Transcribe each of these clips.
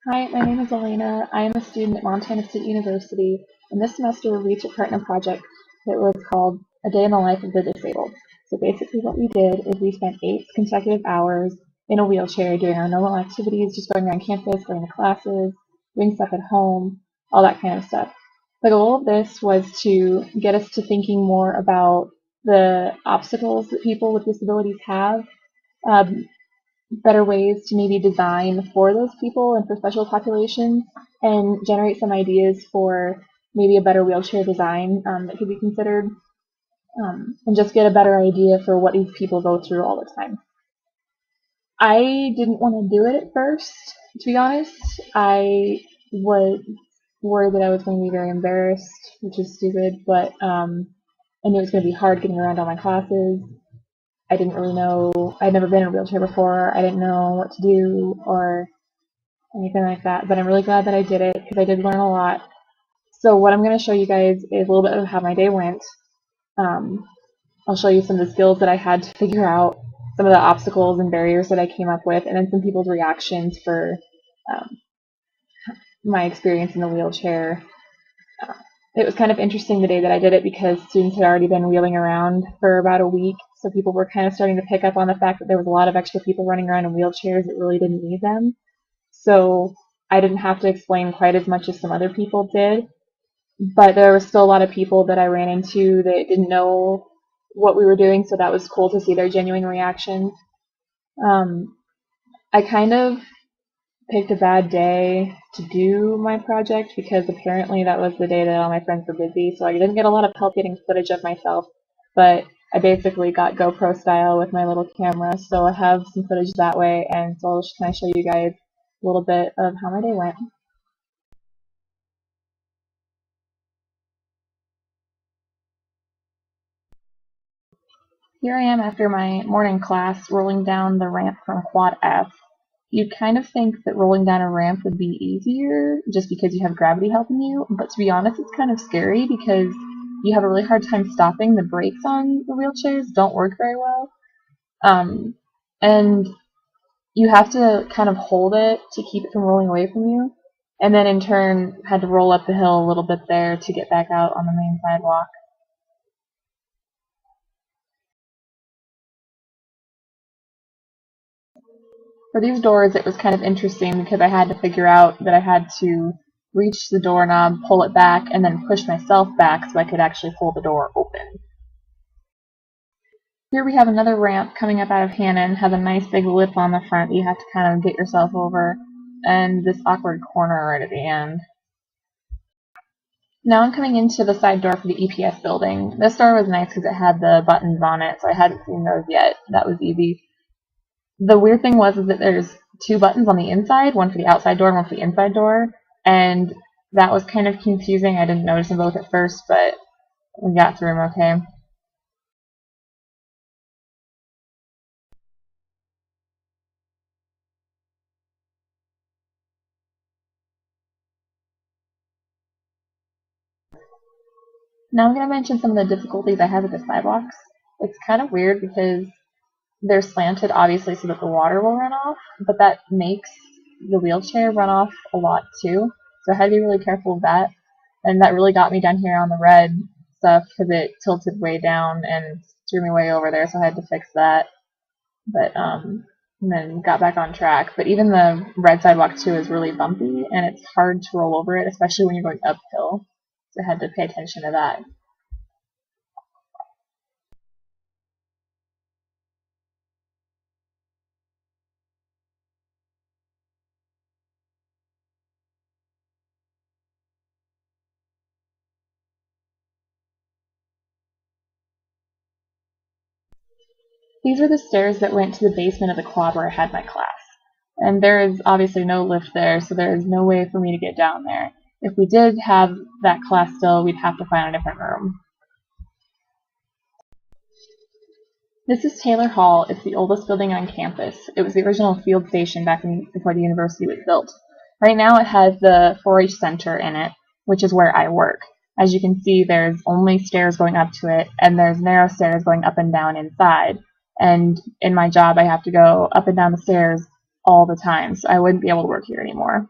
Hi, my name is Elena. I am a student at Montana State University, and this semester we took part in a project that was called A Day in the Life of the Disabled. So basically what we did is we spent 8 consecutive hours in a wheelchair doing our normal activities, just going around campus, going to classes, doing stuff at home, all that kind of stuff. The goal of this was to get us to thinking more about the obstacles that people with disabilities have, um, better ways to maybe design for those people and for special populations, and generate some ideas for maybe a better wheelchair design that could be considered, and just get a better idea for what these people go through all the time. I didn't want to do it at first, to be honest. I was worried that I was going to be very embarrassed, which is stupid, but I knew it was going to be hard getting around all my classes. I didn't really know, I'd never been in a wheelchair before. I didn't know what to do or anything like that, but I'm really glad that I did it because I did learn a lot. So what I'm going to show you guys is a little bit of how my day went. Um, I'll show you some of the skills that I had to figure out, some of the obstacles and barriers that I came up with, and then some people's reactions for um, my experience in the wheelchair. Uh, it was kind of interesting the day that I did it because students had already been wheeling around for about a week, so people were kind of starting to pick up on the fact that there was a lot of extra people running around in wheelchairs that really didn't need them. So I didn't have to explain quite as much as some other people did, but there were still a lot of people that I ran into that didn't know what we were doing, so that was cool to see their genuine reactions. Um, I kind of picked a bad day to do my project because apparently that was the day that all my friends were busy, so I didn't get a lot of help getting footage of myself, but I basically got GoPro style with my little camera, so I have some footage that way, and so I'll just kind of show you guys a little bit of how my day went. Here I am after my morning class rolling down the ramp from Quad F. You'd kind of think that rolling down a ramp would be easier just because you have gravity helping you, but to be honest, it's kind of scary because you have a really hard time stopping. The brakes on the wheelchairs don't work very well. Um, and you have to kind of hold it to keep it from rolling away from you. And then in turn, had to roll up the hill a little bit there to get back out on the main sidewalk. For these doors, it was kind of interesting because I had to figure out that I had to reach the doorknob, pull it back, and then push myself back so I could actually pull the door open. Here we have another ramp coming up out of Hannon, has a nice big lip on the front that you have to kind of get yourself over, and this awkward corner right at the end. Now I'm coming into the side door for the EPS building. This door was nice because it had the buttons on it, so I hadn't seen those yet. That was easy. The weird thing was is that there's two buttons on the inside, one for the outside door and one for the inside door, and that was kind of confusing. I didn't notice them both at first, but we got through them okay. Now I'm going to mention some of the difficulties I had with the sidewalks. It's kind of weird because they're slanted, obviously, so that the water will run off, but that makes the wheelchair run off a lot too, so I had to be really careful of that. And that really got me down here on the red stuff because it tilted way down and threw me way over there, so I had to fix that. But and then got back on track. But even the red sidewalk too is really bumpy, and it's hard to roll over it, especially when you're going uphill. So I had to pay attention to that. These are the stairs that went to the basement of the quad where I had my class. And there is obviously no lift there, so there is no way for me to get down there. If we did have that class still, we'd have to find a different room. This is Taylor Hall. It's the oldest building on campus. It was the original field station before the university was built. Right now it has the 4-H center in it, which is where I work. As you can see, there's only stairs going up to it, and there's narrow stairs going up and down inside. And in my job, I have to go up and down the stairs all the time, so I wouldn't be able to work here anymore.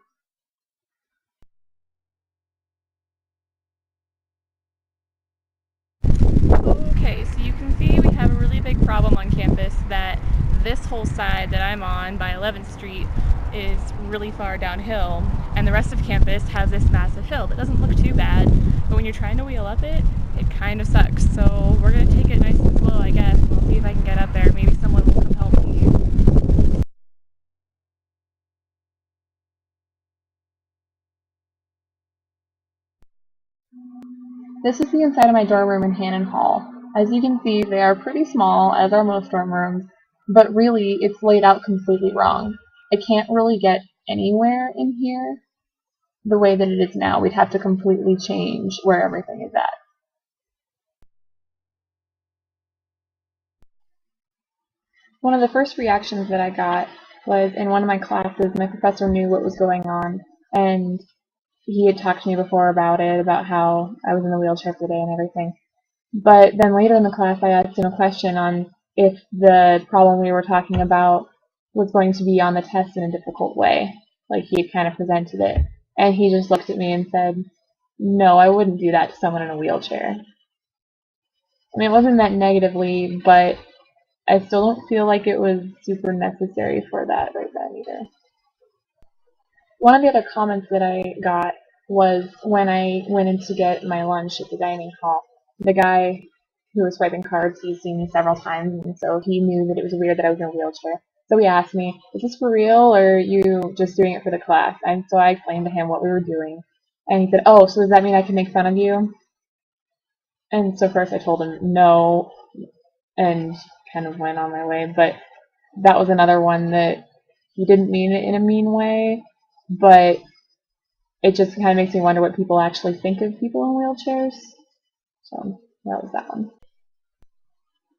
that this whole side that I'm on by 11th Street is really far downhill, and the rest of campus has this massive hill that doesn't look too bad, but when you're trying to wheel up it, it kind of sucks. So we're going to take it nice and slow, I guess. We'll see if I can get up there. Maybe someone will come help me. This is the inside of my dorm room in Hannon Hall. As you can see, they are pretty small, as are most dorm rooms, but really, it's laid out completely wrong. I can't really get anywhere in here the way that it is now. We'd have to completely change where everything is at. One of the first reactions that I got was in one of my classes, my professor knew what was going on, and he had talked to me before about it, about how I was in the wheelchair for the day and everything. But then later in the class, I asked him a question on if the problem we were talking about was going to be on the test in a difficult way, like he had kind of presented it. And he just looked at me and said, "No, I wouldn't do that to someone in a wheelchair." I mean, it wasn't meant negatively, but I still don't feel like it was super necessary for that right then either. One of the other comments that I got was when I went in to get my lunch at the dining hall. The guy who was swiping cards, he's seen me several times, and so he knew that it was weird that I was in a wheelchair. So he asked me, "Is this for real, or are you just doing it for the class?" And so I explained to him what we were doing. And he said, "Oh, so does that mean I can make fun of you?" And so first I told him no, and kind of went on my way. But that was another one that he didn't mean it in a mean way, but it just kind of makes me wonder what people actually think of people in wheelchairs. So that was that one.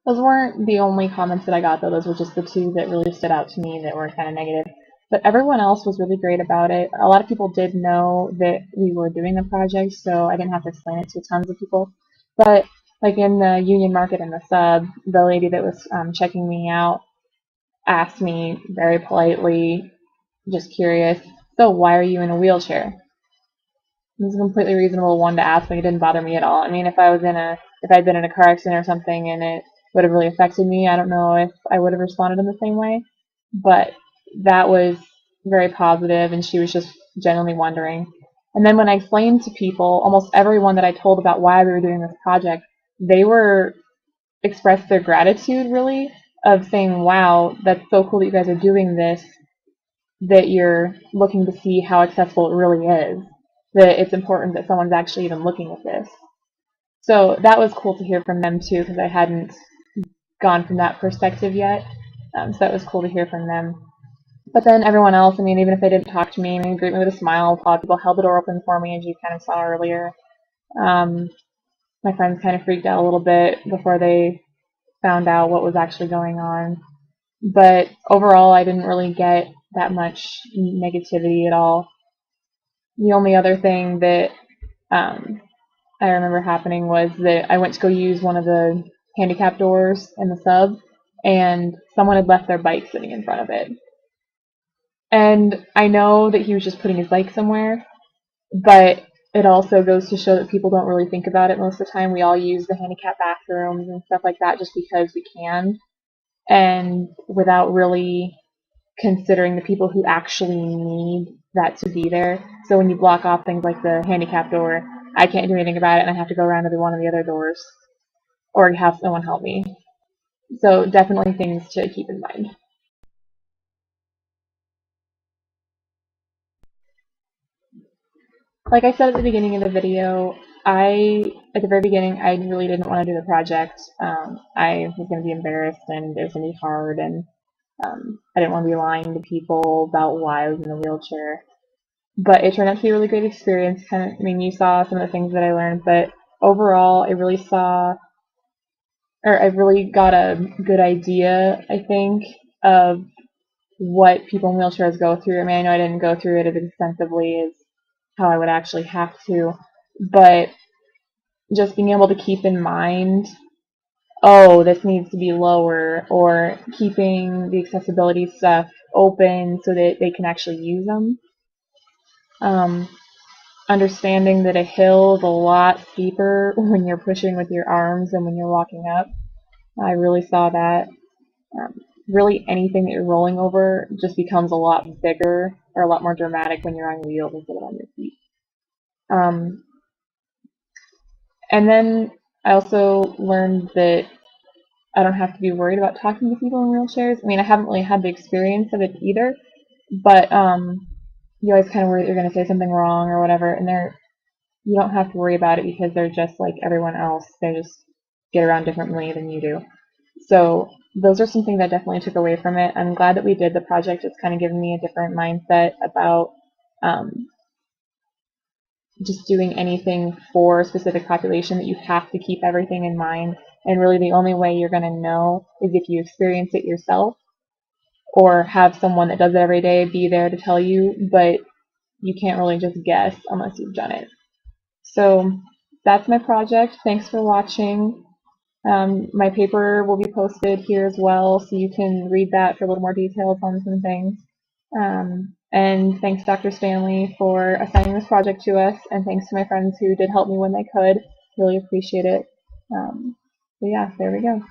Those weren't the only comments that I got, though. Those were just the two that really stood out to me that were kind of negative. But everyone else was really great about it. A lot of people did know that we were doing the project, so I didn't have to explain it to tons of people. But like in the Union Market in the sub, the lady that was checking me out asked me very politely, just curious, "So why are you in a wheelchair?" It was a completely reasonable one to ask me. It didn't bother me at all. I mean, if I'd been in a car accident or something and it would have really affected me, I don't know if I would have responded in the same way. But that was very positive, and she was just genuinely wondering. And then when I explained to people, almost everyone that I told about why we were doing this project, they were expressed their gratitude, really, of saying, "Wow, that's so cool that you guys are doing this, that you're looking to see how accessible it really is, that it's important that someone's actually even looking at this." So that was cool to hear from them too, because I hadn't gone from that perspective yet. So that was cool to hear from them. But then everyone else, I mean, even if they didn't talk to me, I mean, greet me with a smile. A lot of people held the door open for me, as you kind of saw earlier. My friends kind of freaked out a little bit before they found out what was actually going on. But overall, I didn't really get that much negativity at all. The only other thing that I remember happening was that I went to go use one of the handicap doors in the sub, and someone had left their bike sitting in front of it. And I know that he was just putting his bike somewhere, but it also goes to show that people don't really think about it most of the time. We all use the handicap bathrooms and stuff like that just because we can, and without really considering the people who actually need that to be there. So when you block off things like the handicap door, I can't do anything about it, and I have to go around to one of the other doors or have someone help me. So definitely things to keep in mind. Like I said at the beginning of the video, at the very beginning, I really didn't want to do the project. I was going to be embarrassed, and it was going to be hard, and I didn't want to be lying to people about why I was in a wheelchair. But it turned out to be a really great experience. Kind of, I mean, you saw some of the things that I learned, but overall, I really got a good idea, I think, of what people in wheelchairs go through. I mean, I know I didn't go through it as extensively as how I would actually have to, but just being able to keep in mind, oh, this needs to be lower, or keeping the accessibility stuff open so that they can actually use them. Understanding that a hill is a lot steeper when you're pushing with your arms than when you're walking up. I really saw that. really anything that you're rolling over just becomes a lot bigger or a lot more dramatic when you're on wheels instead of on your feet. And then I also learned that I don't have to be worried about talking to people in wheelchairs. I mean, I haven't really had the experience of it either, but you always kind of worry that you're going to say something wrong or whatever, and you don't have to worry about it because they're just like everyone else. They just get around differently than you do. So those are some things I definitely took away from it. I'm glad that we did the project. It's kind of given me a different mindset about just doing anything for a specific population, that you have to keep everything in mind. And really the only way you're going to know is if you experience it yourself or have someone that does it every day be there to tell you, but you can't really just guess unless you've done it. So that's my project. Thanks for watching. My paper will be posted here as well, so you can read that for a little more details on some things. And thanks, Dr. Stanley, for assigning this project to us, and thanks to my friends who did help me when they could. Really appreciate it. But yeah, there we go.